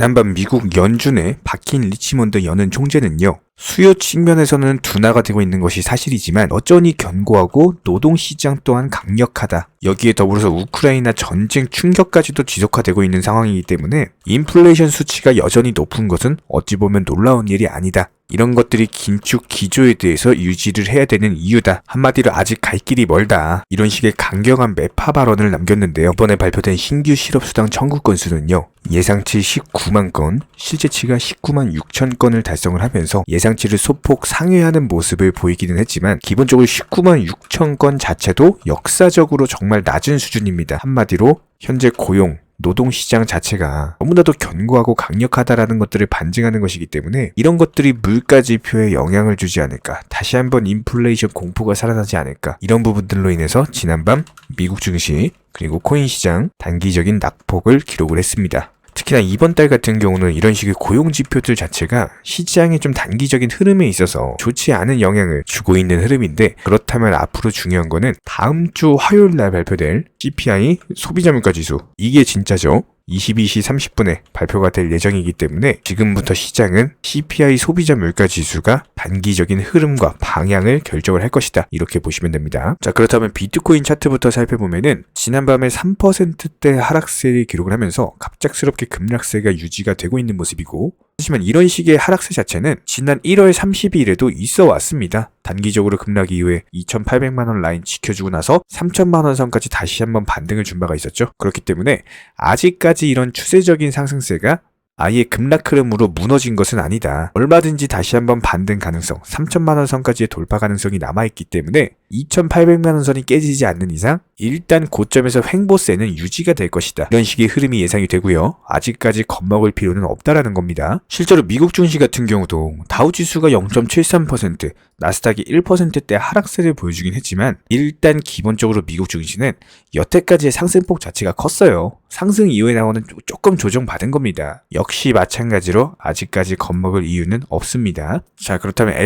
지난밤 미국 연준의 박힌 리치몬드 연은 총재는요, 수요 측면에서는 둔화가 되고 있는 것이 사실이지만 여전히 견고하고 노동시장 또한 강력하다. 여기에 더불어서 우크라이나 전쟁 충격까지도 지속화되고 있는 상황이기 때문에 인플레이션 수치가 여전히 높은 것은 어찌 보면 놀라운 일이 아니다. 이런 것들이 긴축 기조에 대해서 유지를 해야 되는 이유다. 한마디로 아직 갈 길이 멀다. 이런 식의 강경한 매파 발언을 남겼는데요. 이번에 발표된 신규 실업수당 청구 건수는요, 예상치 19만 건, 실제치가 19만 6천 건을 달성을 하면서 예상치를 소폭 상회하는 모습을 보이기는 했지만 기본적으로 19만 6천 건 자체도 역사적으로 정말 낮은 수준입니다. 한마디로 현재 고용, 노동시장 자체가 너무나도 견고하고 강력하다라는 것들을 반증하는 것이기 때문에 이런 것들이 물가지표에 영향을 주지 않을까, 다시 한번 인플레이션 공포가 살아나지 않을까, 이런 부분들로 인해서 지난밤 미국 증시 그리고 코인 시장 단기적인 낙폭을 기록을 했습니다. 특히나 이번 달 같은 경우는 이런 식의 고용 지표들 자체가 시장의 좀 단기적인 흐름에 있어서 좋지 않은 영향을 주고 있는 흐름인데, 그렇다면 앞으로 중요한 거는 다음 주 화요일 날 발표될 CPI 소비자 물가 지수, 이게 진짜죠. 22시 30분에 발표가 될 예정이기 때문에 지금부터 시장은 CPI 소비자 물가 지수가 단기적인 흐름과 방향을 결정을 할 것이다, 이렇게 보시면 됩니다. 자, 그렇다면 비트코인 차트부터 살펴보면은 지난밤에 3%대 하락세를 기록을 하면서 갑작스럽게 급락세가 유지가 되고 있는 모습이고, 하지만 이런 식의 하락세 자체는 지난 1월 30일에도 있어 왔습니다. 단기적으로 급락 이후에 2,800만원 라인 지켜주고 나서 3,000만원 선까지 다시 한번 반등을 준 바가 있었죠. 그렇기 때문에 아직까지 이런 추세적인 상승세가 아예 급락 흐름으로 무너진 것은 아니다. 얼마든지 다시 한번 반등 가능성, 3,000만원 선까지의 돌파 가능성이 남아있기 때문에 2,800만원 선이 깨지지 않는 이상 일단 고점에서 횡보세는 유지가 될 것이다. 이런 식의 흐름이 예상이 되고요. 아직까지 겁먹을 필요는 없다라는 겁니다. 실제로 미국 증시 같은 경우도 다우지수가 0.73%, 나스닥이 1%대 하락세를 보여주긴 했지만 일단 기본적으로 미국 증시는 여태까지의 상승폭 자체가 컸어요. 상승 이후에 나오는 조금 조정받은 겁니다. 역시 마찬가지로 아직까지 겁먹을 이유는 없습니다. 자, 그렇다면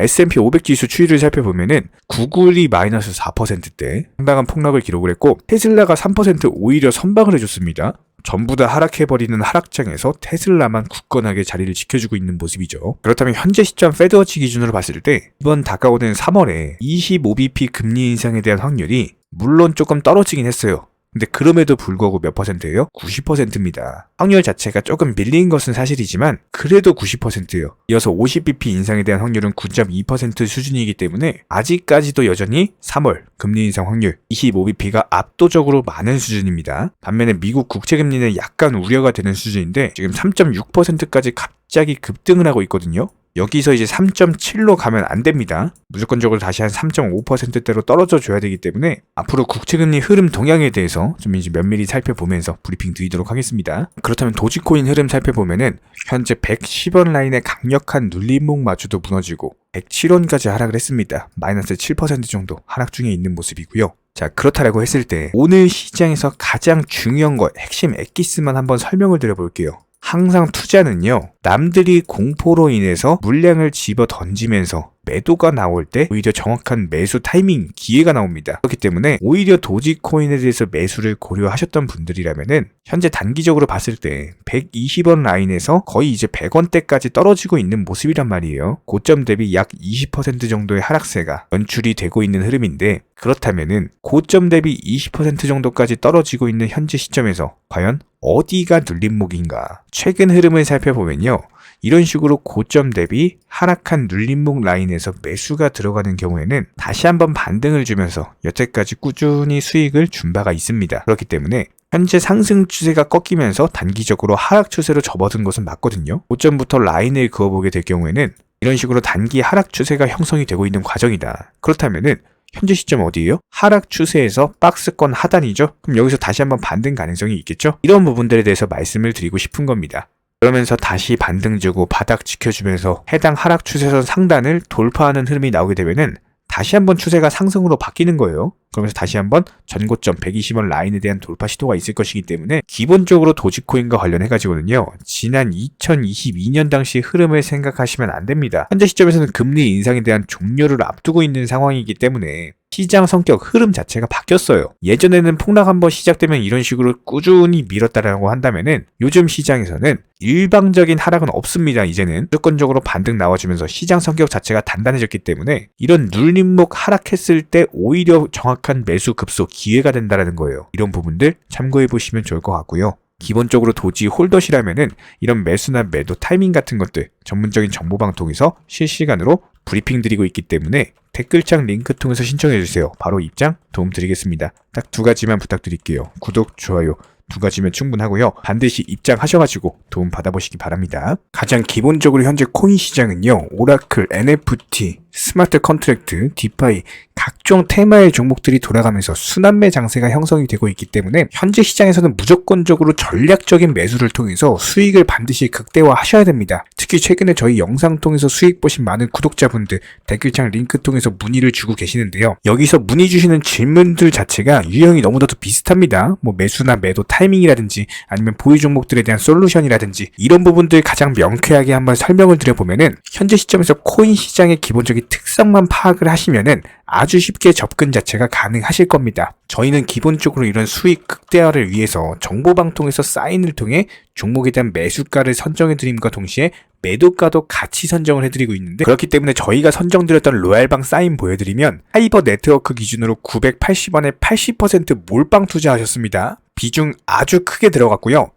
S&P 500 지수 추이를 살펴보면은 구글이 마이너스 4%대 상당한 폭락을 기록을 했고, 테슬라가 3% 오히려 선방을 해줬습니다. 전부 다 하락해버리는 하락장에서 테슬라만 굳건하게 자리를 지켜주고 있는 모습이죠. 그렇다면 현재 시점 페드워치 기준으로 봤을 때 이번 다가오는 3월에 25bp 금리 인상에 대한 확률이 물론 조금 떨어지긴 했어요. 근데 그럼에도 불구하고 몇 %예요? 90%입니다. 확률 자체가 조금 밀린 것은 사실이지만 그래도 90%예요. 이어서 50bp 인상에 대한 확률은 9.2% 수준이기 때문에 아직까지도 여전히 3월 금리 인상 확률 25bp가 압도적으로 많은 수준입니다. 반면에 미국 국채금리는 약간 우려가 되는 수준인데 지금 3.6%까지 갑자기 급등을 하고 있거든요. 여기서 이제 3.7로 가면 안 됩니다. 무조건적으로 다시 한 3.5%대로 떨어져 줘야 되기 때문에 앞으로 국채금리 흐름 동향에 대해서 좀 이제 면밀히 살펴보면서 브리핑 드리도록 하겠습니다. 그렇다면 도지코인 흐름 살펴보면은 현재 110원 라인의 강력한 눌림목마저도 무너지고 107원까지 하락을 했습니다. 마이너스 7% 정도 하락 중에 있는 모습이고요. 자, 그렇다라고 했을 때 오늘 시장에서 가장 중요한 것, 핵심 엑기스만 한번 설명을 드려볼게요. 항상 투자는요, 남들이 공포로 인해서 물량을 집어 던지면서 매도가 나올 때 오히려 정확한 매수 타이밍, 기회가 나옵니다. 그렇기 때문에 오히려 도지코인에 대해서 매수를 고려하셨던 분들이라면은 현재 단기적으로 봤을 때 120원 라인에서 거의 이제 100원대까지 떨어지고 있는 모습이란 말이에요. 고점 대비 약 20% 정도의 하락세가 연출이 되고 있는 흐름인데, 그렇다면은 고점 대비 20% 정도까지 떨어지고 있는 현재 시점에서 과연 어디가 눌림목인가? 최근 흐름을 살펴보면요, 이런 식으로 고점 대비 하락한 눌림목 라인에서 매수가 들어가는 경우에는 다시 한번 반등을 주면서 여태까지 꾸준히 수익을 준 바가 있습니다. 그렇기 때문에 현재 상승 추세가 꺾이면서 단기적으로 하락 추세로 접어든 것은 맞거든요. 고점부터 라인을 그어보게 될 경우에는 이런 식으로 단기 하락 추세가 형성이 되고 있는 과정이다. 그렇다면은 현재 시점 어디예요? 하락 추세에서 박스권 하단이죠? 그럼 여기서 다시 한번 반등 가능성이 있겠죠? 이런 부분들에 대해서 말씀을 드리고 싶은 겁니다. 그러면서 다시 반등 주고 바닥 지켜주면서 해당 하락 추세선 상단을 돌파하는 흐름이 나오게 되면은 다시 한번 추세가 상승으로 바뀌는 거예요. 그러면서 다시 한번 전고점 120원 라인에 대한 돌파 시도가 있을 것이기 때문에 기본적으로 도지코인과 관련해가지고는요, 지난 2022년 당시 흐름을 생각하시면 안 됩니다. 현재 시점에서는 금리 인상에 대한 종료를 앞두고 있는 상황이기 때문에 시장 성격 흐름 자체가 바뀌었어요. 예전에는 폭락 한번 시작되면 이런 식으로 꾸준히 밀었다라고 한다면은 요즘 시장에서는 일방적인 하락은 없습니다. 이제는 무조건적으로 반등 나와주면서 시장 성격 자체가 단단해졌기 때문에 이런 눌림목 하락했을 때 오히려 정확한 매수 급소 기회가 된다는 거예요. 이런 부분들 참고해 보시면 좋을 것 같고요. 기본적으로 도지 홀더시라면은 이런 매수나 매도 타이밍 같은 것들 전문적인 정보방 통해서 실시간으로 브리핑 드리고 있기 때문에 댓글창 링크 통해서 신청해주세요. 바로 입장 도움 드리겠습니다. 딱 2가지만 부탁드릴게요. 구독, 좋아요 2가지면 충분하고요. 반드시 입장하셔가지고 도움 받아보시기 바랍니다. 가장 기본적으로 현재 코인 시장은요. 오라클, NFT, 스마트 컨트랙트, 디파이 각종 테마의 종목들이 돌아가면서 순환매 장세가 형성이 되고 있기 때문에 현재 시장에서는 무조건적으로 전략적인 매수를 통해서 수익을 반드시 극대화하셔야 됩니다. 특히 최근에 저희 영상 통해서 수익 보신 많은 구독자분들 댓글창 링크 통해서 문의를 주고 계시는데요. 여기서 문의 주시는 질문들 자체가 유형이 너무나도 비슷합니다. 뭐 매수나 매도 타이밍이라든지 아니면 보유 종목들에 대한 솔루션이라든지 이런 부분들 가장 명쾌하게 한번 설명을 드려보면은 현재 시점에서 코인 시장의 기본적인 특성만 파악을 하시면은 아주 쉽게 접근 자체가 가능하실 겁니다. 저희는 기본적으로 이런 수익 극대화를 위해서 정보방통에서 사인을 통해 종목에 대한 매수가를 선정해드림과 동시에 매도가도 같이 선정을 해드리고 있는데 그렇기 때문에 저희가 선정드렸던 로얄방 사인 보여드리면 하이버 네트워크 기준으로 980원에 80% 몰빵 투자하셨습니다. 비중 아주 크게 들어갔고요.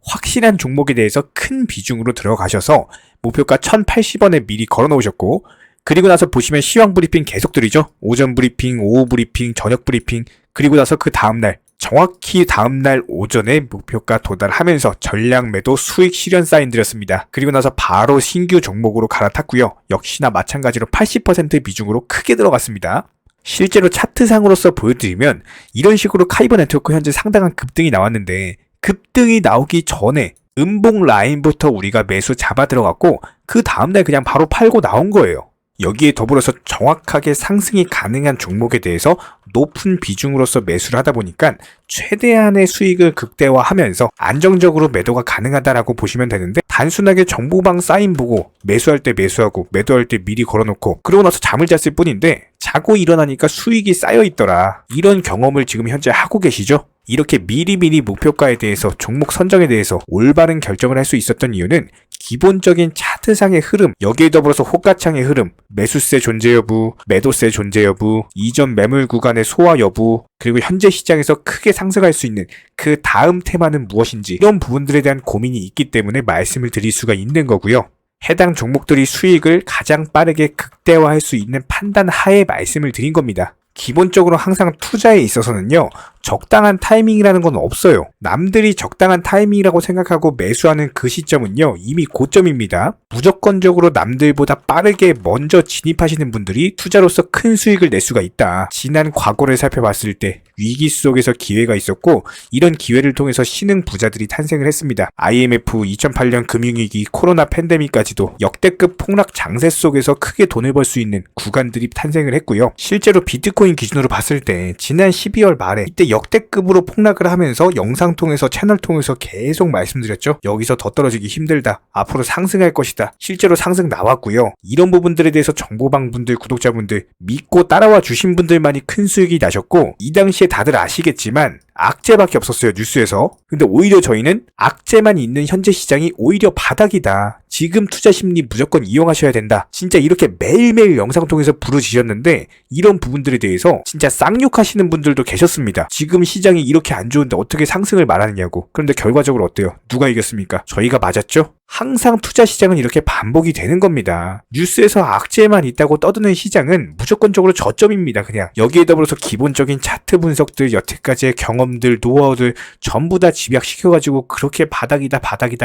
확실한 종목에 대해서 큰 비중으로 들어가셔서 목표가 1080원에 미리 걸어놓으셨고 그리고 나서 보시면 시황 브리핑 계속 드리죠. 오전 브리핑, 오후 브리핑, 저녁 브리핑 그리고 나서 그 다음날 정확히 다음날 오전에 목표가 도달하면서 전략 매도 수익 실현 사인 드렸습니다. 그리고 나서 바로 신규 종목으로 갈아탔고요. 역시나 마찬가지로 80% 비중으로 크게 들어갔습니다. 실제로 차트상으로서 보여드리면 이런 식으로 카이버 네트워크 현재 상당한 급등이 나왔는데 급등이 나오기 전에 음봉 라인부터 우리가 매수 잡아 들어갔고 그 다음날 그냥 바로 팔고 나온 거예요. 여기에 더불어서 정확하게 상승이 가능한 종목에 대해서 높은 비중으로서 매수를 하다 보니까 최대한의 수익을 극대화하면서 안정적으로 매도가 가능하다라고 보시면 되는데 단순하게 정보방 사인 보고 매수할 때 매수하고 매도할 때 미리 걸어놓고 그러고 나서 잠을 잤을 뿐인데 자고 일어나니까 수익이 쌓여있더라. 이런 경험을 지금 현재 하고 계시죠? 이렇게 미리미리 목표가에 대해서 종목 선정에 대해서 올바른 결정을 할 수 있었던 이유는 기본적인 차트상의 흐름, 여기에 더불어서 호가창의 흐름, 매수세 존재 여부, 매도세 존재 여부, 이전 매물 구간의 소화 여부, 그리고 현재 시장에서 크게 상승할 수 있는 그 다음 테마는 무엇인지 이런 부분들에 대한 고민이 있기 때문에 말씀을 드릴 수가 있는 거고요. 해당 종목들이 수익을 가장 빠르게 극대화할 수 있는 판단 하에 말씀을 드린 겁니다. 기본적으로 항상 투자에 있어서는요. 적당한 타이밍이라는 건 없어요. 남들이 적당한 타이밍이라고 생각하고 매수하는 그 시점은요. 이미 고점입니다. 무조건적으로 남들보다 빠르게 먼저 진입하시는 분들이 투자로서 큰 수익을 낼 수가 있다. 지난 과거를 살펴봤을 때 위기 속에서 기회가 있었고 이런 기회를 통해서 신흥 부자들이 탄생을 했습니다. IMF, 2008년 금융위기, 코로나 팬데믹까지도 역대급 폭락 장세 속에서 크게 돈을 벌 수 있는 구간들이 탄생을 했고요. 실제로 비트코인 기준으로 봤을 때 지난 12월 말에 이때 역대급으로 폭락을 하면서 영상 통해서 채널 통해서 계속 말씀드렸죠. 여기서 더 떨어지기 힘들다. 앞으로 상승할 것이다. 실제로 상승 나왔고요. 이런 부분들에 대해서 정보방 분들, 구독자분들 믿고 따라와 주신 분들만이 큰 수익이 나셨고 이 당시에 다들 아시겠지만 악재밖에 없었어요. 뉴스에서. 근데 오히려 저희는 악재만 있는 현재 시장이 오히려 바닥이다. 지금 투자 심리 무조건 이용하셔야 된다. 진짜 이렇게 매일매일 영상 통해서 부르짖었는데 이런 부분들에 대해서 진짜 쌍욕하시는 분들도 계셨습니다. 지금 시장이 이렇게 안 좋은데 어떻게 상승을 말하느냐고. 그런데 결과적으로 어때요? 누가 이겼습니까? 저희가 맞았죠? 항상 투자 시장은 이렇게 반복이 되는 겁니다. 뉴스에서 악재만 있다고 떠드는 시장은 무조건적으로 저점입니다. 그냥 여기에 더불어서 기본적인 차트 분석들, 여태까지의 경험들, 노하우들 전부 다 집약시켜가지고 그렇게 바닥이다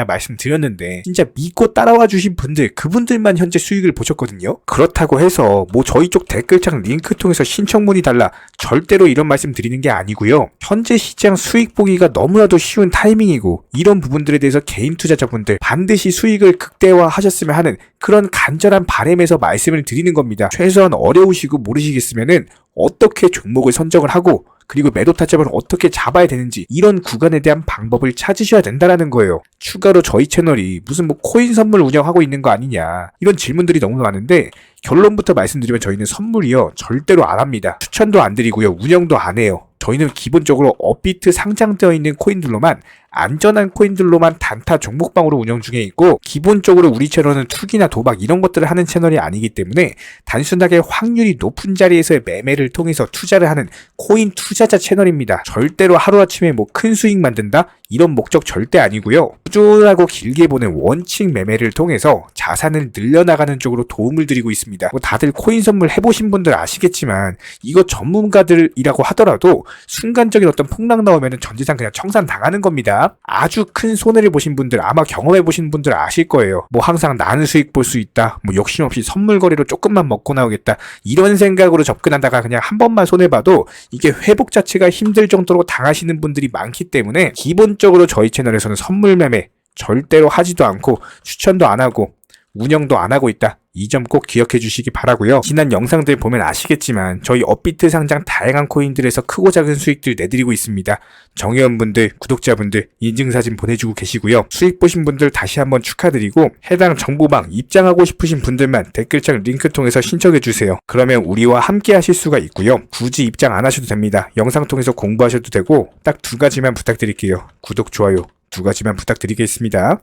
말씀드렸는데 진짜 믿고 따라와 주신 분들, 그분들만 현재 수익을 보셨거든요. 그렇다고 해서 뭐 저희 쪽 댓글창 링크 통해서 신청문의 달라 절대로 이런 말씀 드리는 게 아니고요. 현재 시장 수익 보기가 너무나도 쉬운 타이밍이고 이런 부분들에 대해서 개인 투자자분들 반드시 수익을 극대화하셨으면 하는 그런 간절한 바람에서 말씀을 드리는 겁니다. 최소한 어려우시고 모르시겠으면은 어떻게 종목을 선정을 하고 그리고 매도 타점을 어떻게 잡아야 되는지 이런 구간에 대한 방법을 찾으셔야 된다라는 거예요. 추가로 저희 채널이 무슨 뭐 코인 선물 운영하고 있는 거 아니냐 이런 질문들이 너무 많은데 결론부터 말씀드리면 저희는 선물이요 절대로 안 합니다. 추천도 안 드리고요. 운영도 안 해요. 저희는 기본적으로 업비트 상장되어 있는 코인들로만 안전한 코인들로만 단타 종목방으로 운영 중에 있고 기본적으로 우리 채널은 투기나 도박 이런 것들을 하는 채널이 아니기 때문에 단순하게 확률이 높은 자리에서의 매매를 통해서 투자를 하는 코인 투자자 채널입니다. 절대로 하루아침에 뭐 큰 수익 만든다? 이런 목적 절대 아니고요. 꾸준하고 길게 보는 원칙 매매를 통해서 자산을 늘려나가는 쪽으로 도움을 드리고 있습니다. 뭐 다들 코인 선물 해보신 분들 아시겠지만 이거 전문가들이라고 하더라도 순간적인 어떤 폭락 나오면 전재산 그냥 청산 당하는 겁니다. 아주 큰 손해를 보신 분들 아마 경험해보신 분들 아실 거예요. 뭐 항상 나는 수익 볼 수 있다. 뭐 욕심 없이 선물 거래로 조금만 먹고 나오겠다. 이런 생각으로 접근하다가 그냥 한 번만 손해봐도 이게 회복 자체가 힘들 정도로 당하시는 분들이 많기 때문에 기본적으로 저희 채널에서는 선물 매매 절대로 하지도 않고 추천도 안 하고 운영도 안 하고 있다. 이 점 꼭 기억해 주시기 바라고요. 지난 영상들 보면 아시겠지만 저희 업비트 상장 다양한 코인들에서 크고 작은 수익들 내드리고 있습니다. 정회원분들, 구독자분들 인증사진 보내주고 계시고요. 수익 보신 분들 다시 한번 축하드리고 해당 정보방 입장하고 싶으신 분들만 댓글창 링크 통해서 신청해 주세요. 그러면 우리와 함께 하실 수가 있고요. 굳이 입장 안 하셔도 됩니다. 영상 통해서 공부하셔도 되고 딱 두 가지만 부탁드릴게요. 구독, 좋아요 두 가지만 부탁드리겠습니다.